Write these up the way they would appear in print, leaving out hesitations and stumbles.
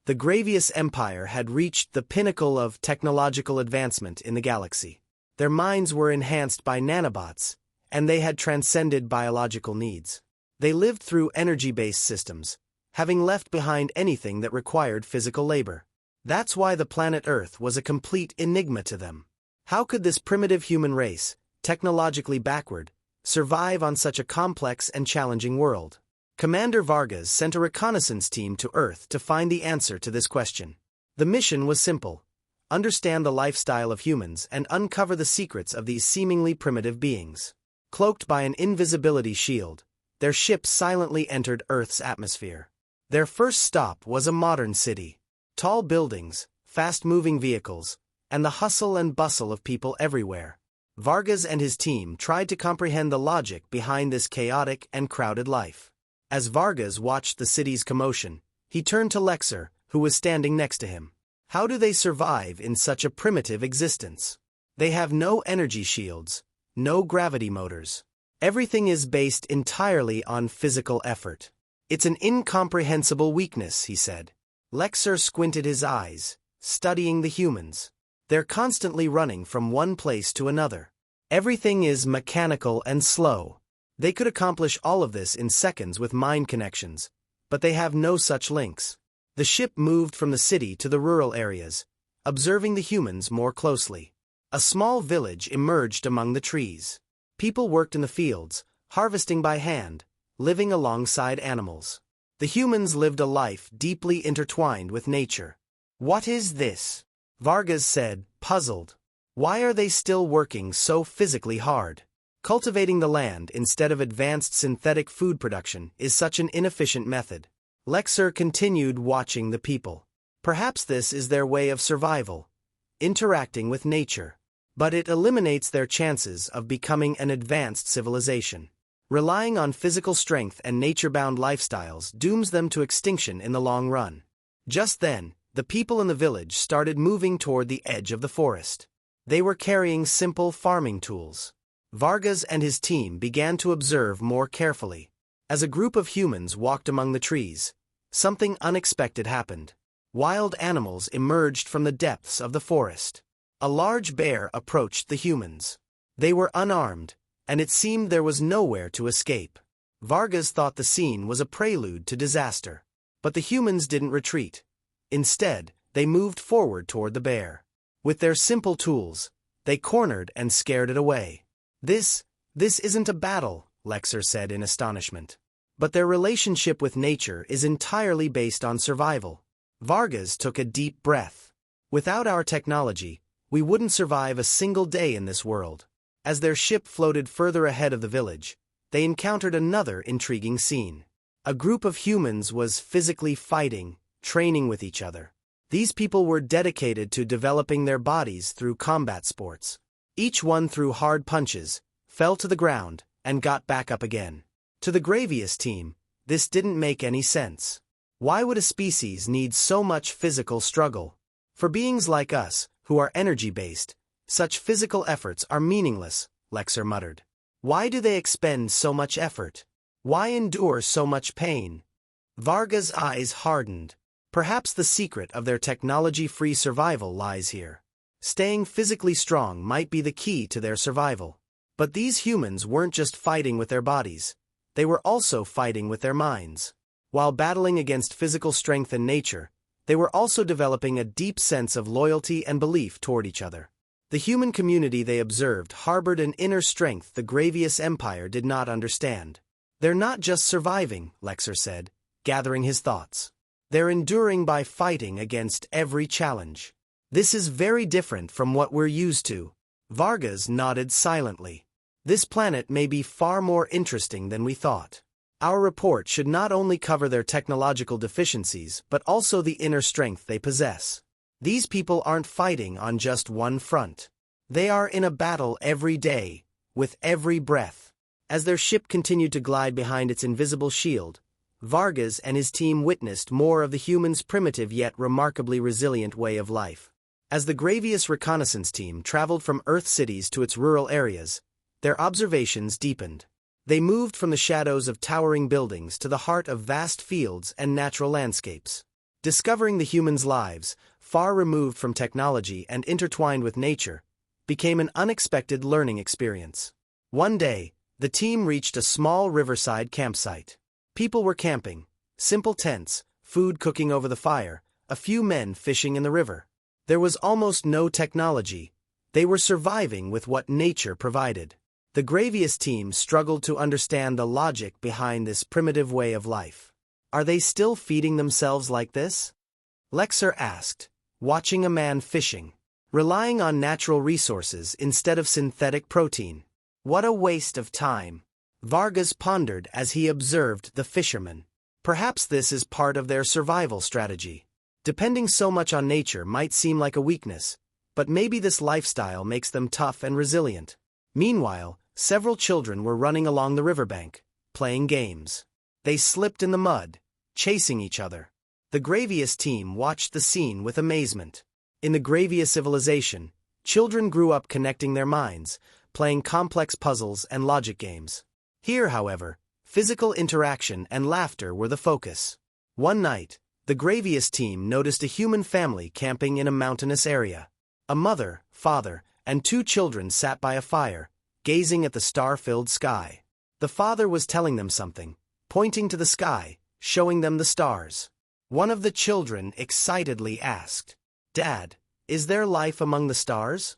The Gravius Empire had reached the pinnacle of technological advancement in the galaxy. Their minds were enhanced by nanobots, and they had transcended biological needs. They lived through energy-based systems, having left behind anything that required physical labor. That's why the planet Earth was a complete enigma to them. How could this primitive human race, technologically backward, survive on such a complex and challenging world? Commander Vargas sent a reconnaissance team to Earth to find the answer to this question. The mission was simple: understand the lifestyle of humans and uncover the secrets of these seemingly primitive beings. Cloaked by an invisibility shield, their ship silently entered Earth's atmosphere. Their first stop was a modern city. Tall buildings, fast-moving vehicles, and the hustle and bustle of people everywhere. Vargas and his team tried to comprehend the logic behind this chaotic and crowded life. As Vargas watched the city's commotion, he turned to Lexor, who was standing next to him. How do they survive in such a primitive existence? They have no energy shields, no gravity motors. Everything is based entirely on physical effort. It's an incomprehensible weakness, he said. Lexor squinted his eyes, studying the humans. They're constantly running from one place to another. Everything is mechanical and slow. They could accomplish all of this in seconds with mind connections, but they have no such links. The ship moved from the city to the rural areas, observing the humans more closely. A small village emerged among the trees. People worked in the fields, harvesting by hand, living alongside animals. The humans lived a life deeply intertwined with nature. "What is this?" Vargas said, puzzled. "Why are they still working so physically hard? Cultivating the land instead of advanced synthetic food production is such an inefficient method." Lexor continued watching the people. Perhaps this is their way of survival, interacting with nature. But it eliminates their chances of becoming an advanced civilization. Relying on physical strength and nature-bound lifestyles dooms them to extinction in the long run. Just then, the people in the village started moving toward the edge of the forest. They were carrying simple farming tools. Vargas and his team began to observe more carefully. As a group of humans walked among the trees, something unexpected happened. Wild animals emerged from the depths of the forest. A large bear approached the humans. They were unarmed, and it seemed there was nowhere to escape. Vargas thought the scene was a prelude to disaster. But the humans didn't retreat. Instead, they moved forward toward the bear. With their simple tools, they cornered and scared it away. This isn't a battle," Lexor said in astonishment. "But their relationship with nature is entirely based on survival." Vargas took a deep breath. "Without our technology, we wouldn't survive a single day in this world." As their ship floated further ahead of the village, they encountered another intriguing scene. A group of humans was physically fighting, training with each other. These people were dedicated to developing their bodies through combat sports. Each one threw hard punches, fell to the ground, and got back up again. To the Gravius team, this didn't make any sense. Why would a species need so much physical struggle? For beings like us, who are energy-based, such physical efforts are meaningless, Lexor muttered. Why do they expend so much effort? Why endure so much pain? Vargas' eyes hardened. Perhaps the secret of their technology-free survival lies here. Staying physically strong might be the key to their survival. But these humans weren't just fighting with their bodies. They were also fighting with their minds. While battling against physical strength and nature, they were also developing a deep sense of loyalty and belief toward each other. The human community they observed harbored an inner strength the Gravius Empire did not understand. "They're not just surviving," Lexor said, gathering his thoughts. "They're enduring by fighting against every challenge. This is very different from what we're used to." Vargas nodded silently. "This planet may be far more interesting than we thought. Our report should not only cover their technological deficiencies but also the inner strength they possess. These people aren't fighting on just one front. They are in a battle every day, with every breath." As their ship continued to glide behind its invisible shield, Vargas and his team witnessed more of the humans' primitive yet remarkably resilient way of life. As the Gravius reconnaissance team traveled from Earth cities to its rural areas, their observations deepened. They moved from the shadows of towering buildings to the heart of vast fields and natural landscapes. Discovering the humans' lives, far removed from technology and intertwined with nature, became an unexpected learning experience. One day, the team reached a small riverside campsite. People were camping, simple tents, food cooking over the fire, a few men fishing in the river. There was almost no technology. They were surviving with what nature provided. The Gravius team struggled to understand the logic behind this primitive way of life. Are they still feeding themselves like this? Lexor asked, watching a man fishing, relying on natural resources instead of synthetic protein. What a waste of time. Vargas pondered as he observed the fishermen. Perhaps this is part of their survival strategy. Depending so much on nature might seem like a weakness, but maybe this lifestyle makes them tough and resilient. Meanwhile, several children were running along the riverbank, playing games. They slipped in the mud, chasing each other. The Gravius team watched the scene with amazement. In the Gravius civilization, children grew up connecting their minds, playing complex puzzles and logic games. Here, however, physical interaction and laughter were the focus. One night, the Gravius team noticed a human family camping in a mountainous area. A mother, father, and two children sat by a fire, gazing at the star-filled sky. The father was telling them something, pointing to the sky, showing them the stars. One of the children excitedly asked, "Dad, is there life among the stars?"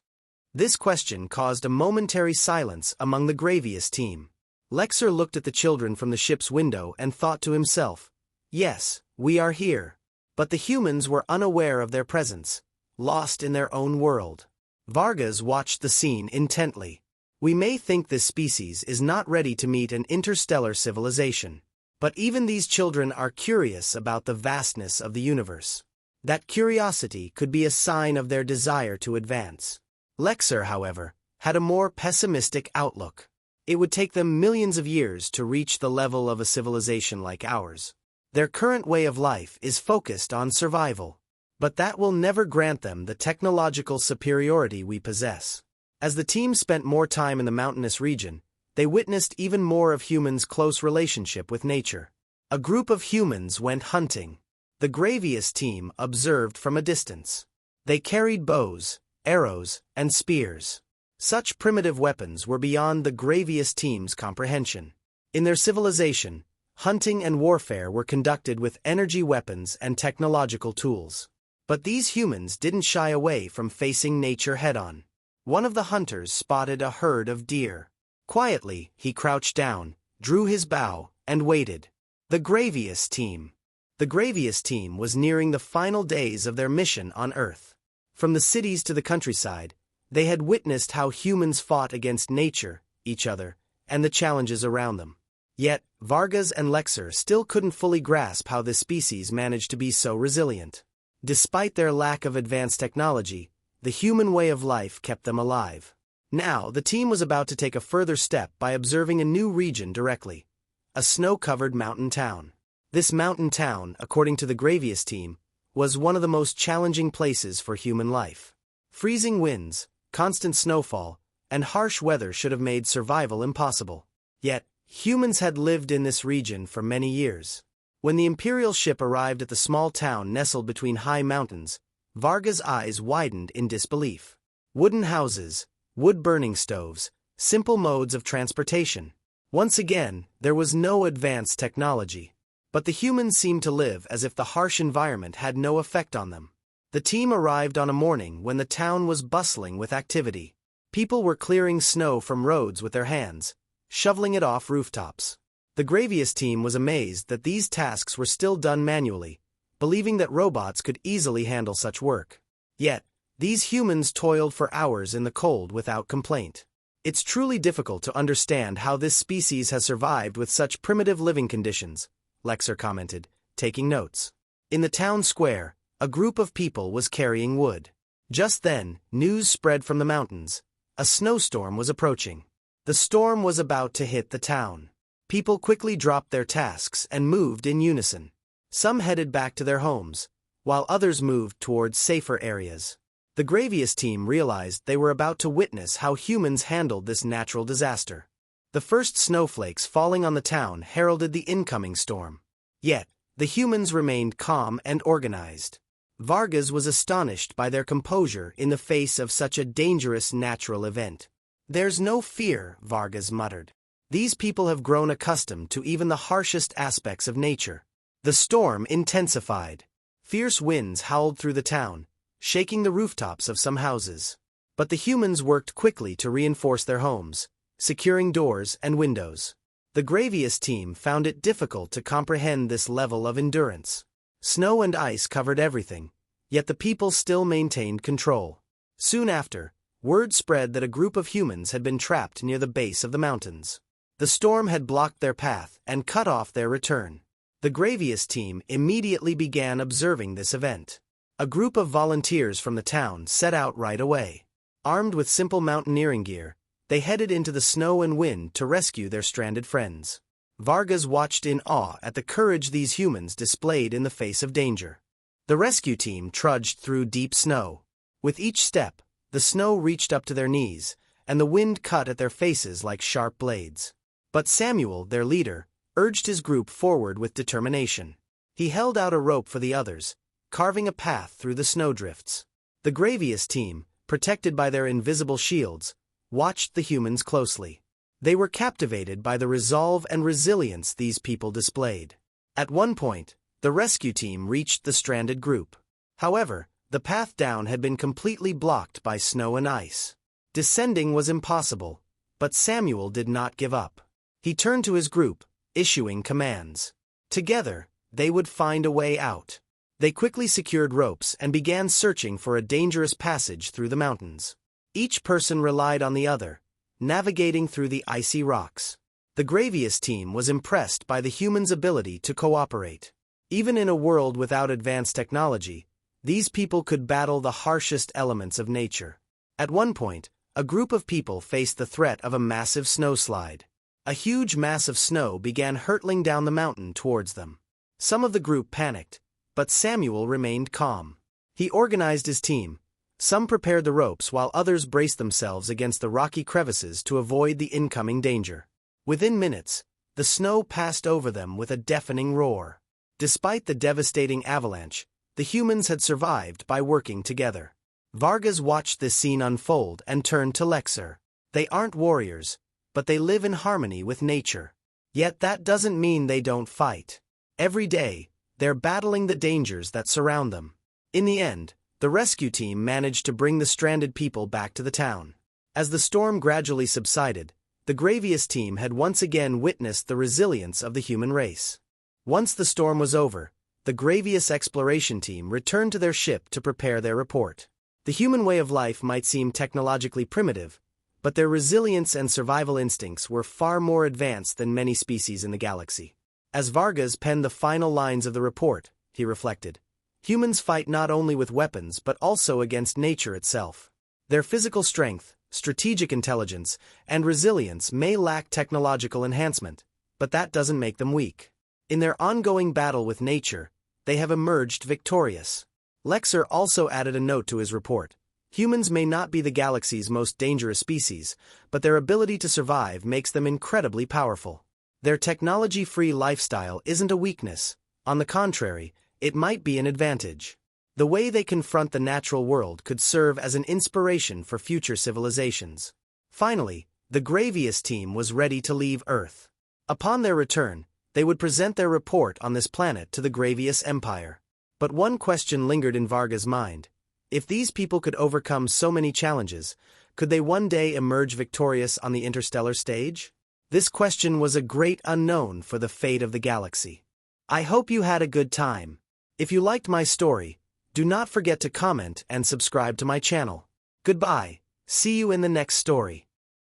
This question caused a momentary silence among the Gravius team. Lexor looked at the children from the ship's window and thought to himself, "Yes, we are here." But the humans were unaware of their presence, lost in their own world. Vargas watched the scene intently. We may think this species is not ready to meet an interstellar civilization. But even these children are curious about the vastness of the universe. That curiosity could be a sign of their desire to advance. Lexor, however, had a more pessimistic outlook. It would take them millions of years to reach the level of a civilization like ours. Their current way of life is focused on survival. But that will never grant them the technological superiority we possess. As the team spent more time in the mountainous region, they witnessed even more of humans' close relationship with nature. A group of humans went hunting. The Gravius team observed from a distance. They carried bows, arrows, and spears. Such primitive weapons were beyond the Gravius team's comprehension. In their civilization, hunting and warfare were conducted with energy weapons and technological tools. But these humans didn't shy away from facing nature head-on. One of the hunters spotted a herd of deer. Quietly, he crouched down, drew his bow, and waited. The Gravius team. The Gravius team was nearing the final days of their mission on Earth. From the cities to the countryside, they had witnessed how humans fought against nature, each other, and the challenges around them. Yet, Vargas and Lexor still couldn't fully grasp how this species managed to be so resilient. Despite their lack of advanced technology, the human way of life kept them alive. Now, the team was about to take a further step by observing a new region directly. A snow-covered mountain town. This mountain town, according to the Gravius team, was one of the most challenging places for human life. Freezing winds, constant snowfall, and harsh weather should have made survival impossible. Yet, humans had lived in this region for many years. When the Imperial ship arrived at the small town nestled between high mountains, Vargas' eyes widened in disbelief. Wooden houses, wood-burning stoves, simple modes of transportation. Once again, there was no advanced technology. But the humans seemed to live as if the harsh environment had no effect on them. The team arrived on a morning when the town was bustling with activity. People were clearing snow from roads with their hands, shoveling it off rooftops. The Gravius team was amazed that these tasks were still done manually, believing that robots could easily handle such work. Yet, these humans toiled for hours in the cold without complaint. It's truly difficult to understand how this species has survived with such primitive living conditions, Lexor commented, taking notes. In the town square, a group of people was carrying wood. Just then, news spread from the mountains. A snowstorm was approaching. The storm was about to hit the town. People quickly dropped their tasks and moved in unison. Some headed back to their homes, while others moved towards safer areas. The Gravius team realized they were about to witness how humans handled this natural disaster. The first snowflakes falling on the town heralded the incoming storm. Yet, The humans remained calm and organized. Vargas was astonished by their composure in the face of such a dangerous natural event. "There's no fear," Vargas muttered. "These people have grown accustomed to even the harshest aspects of nature." The storm intensified. Fierce winds howled through the town, shaking the rooftops of some houses. But the humans worked quickly to reinforce their homes, securing doors and windows. The Gravius team found it difficult to comprehend this level of endurance. Snow and ice covered everything, yet the people still maintained control. Soon after, word spread that a group of humans had been trapped near the base of the mountains. The storm had blocked their path and cut off their return. The Gravius team immediately began observing this event. A group of volunteers from the town set out right away. Armed with simple mountaineering gear, they headed into the snow and wind to rescue their stranded friends. Vargas watched in awe at the courage these humans displayed in the face of danger. The rescue team trudged through deep snow. With each step, the snow reached up to their knees, and the wind cut at their faces like sharp blades. But Samuel, their leader, urged his group forward with determination. He held out a rope for the others, carving a path through the snowdrifts. The Gravius team, protected by their invisible shields, watched the humans closely. They were captivated by the resolve and resilience these people displayed. At one point, the rescue team reached the stranded group. However, the path down had been completely blocked by snow and ice. Descending was impossible, but Samuel did not give up. He turned to his group, issuing commands. Together, they would find a way out. They quickly secured ropes and began searching for a dangerous passage through the mountains. Each person relied on the other, navigating through the icy rocks. The Gravius team was impressed by the humans' ability to cooperate. Even in a world without advanced technology, these people could battle the harshest elements of nature. At one point, a group of people faced the threat of a massive snowslide. A huge mass of snow began hurtling down the mountain towards them. Some of the group panicked, but Samuel remained calm. He organized his team. Some prepared the ropes while others braced themselves against the rocky crevices to avoid the incoming danger. Within minutes, the snow passed over them with a deafening roar. Despite the devastating avalanche, the humans had survived by working together. Vargas watched this scene unfold and turned to Lexor. They aren't warriors, but they live in harmony with nature. Yet that doesn't mean they don't fight. Every day, they're battling the dangers that surround them. In the end, the rescue team managed to bring the stranded people back to the town. As the storm gradually subsided, the Gravius team had once again witnessed the resilience of the human race. Once the storm was over, the Gravius exploration team returned to their ship to prepare their report. The human way of life might seem technologically primitive, but their resilience and survival instincts were far more advanced than many species in the galaxy. As Vargas penned the final lines of the report, he reflected, humans fight not only with weapons but also against nature itself. Their physical strength, strategic intelligence, and resilience may lack technological enhancement, but that doesn't make them weak. In their ongoing battle with nature, they have emerged victorious. Lexor also added a note to his report. Humans may not be the galaxy's most dangerous species, but their ability to survive makes them incredibly powerful. Their technology-free lifestyle isn't a weakness. On the contrary, it might be an advantage. The way they confront the natural world could serve as an inspiration for future civilizations. Finally, the Gravius team was ready to leave Earth. Upon their return, they would present their report on this planet to the Gravius Empire. But one question lingered in Vargas' mind. If these people could overcome so many challenges, could they one day emerge victorious on the interstellar stage? This question was a great unknown for the fate of the galaxy. I hope you had a good time. If you liked my story, do not forget to comment and subscribe to my channel. Goodbye, see you in the next story.